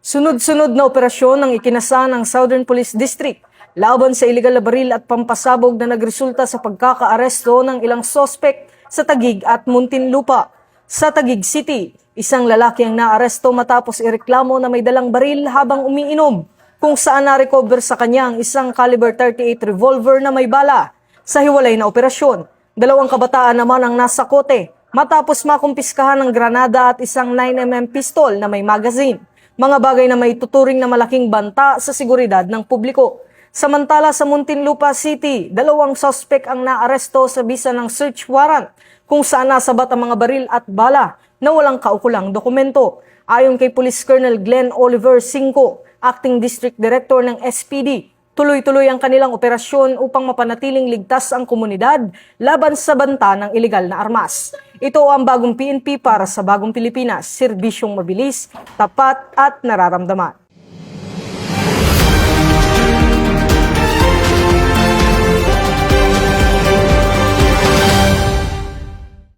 Sunod-sunod na operasyon ang ikinasa ng Southern Police District laban sa iligal na baril at pampasabog na nagresulta sa pagkakaaresto ng ilang sospek sa Taguig at Muntinlupa. Sa Taguig City, isang lalaki ang naaresto matapos ireklamo na may dalang baril habang umiinom, kung saan na-recover sa kanya ang isang caliber 38 revolver na may bala. Sa hiwalay na operasyon, 2 kabataan naman ang nasa kote matapos makumpiskahan ng granada at isang 9mm pistol na may magazine. Mga bagay na may tuturing na malaking banta sa seguridad ng publiko. Samantala sa Muntinlupa City, 2 suspect ang naaresto sa bisa ng search warrant kung saan nasabat ang mga baril at bala na walang kaukulang dokumento. Ayon kay Police Colonel Glenn Oliver Cinco, Acting District Director ng SPD, tuloy-tuloy ang kanilang operasyon upang mapanatiling ligtas ang komunidad laban sa banta ng iligal na armas. Ito ang bagong PNP para sa bagong Pilipinas, serbisyong mabilis, tapat at nararamdaman.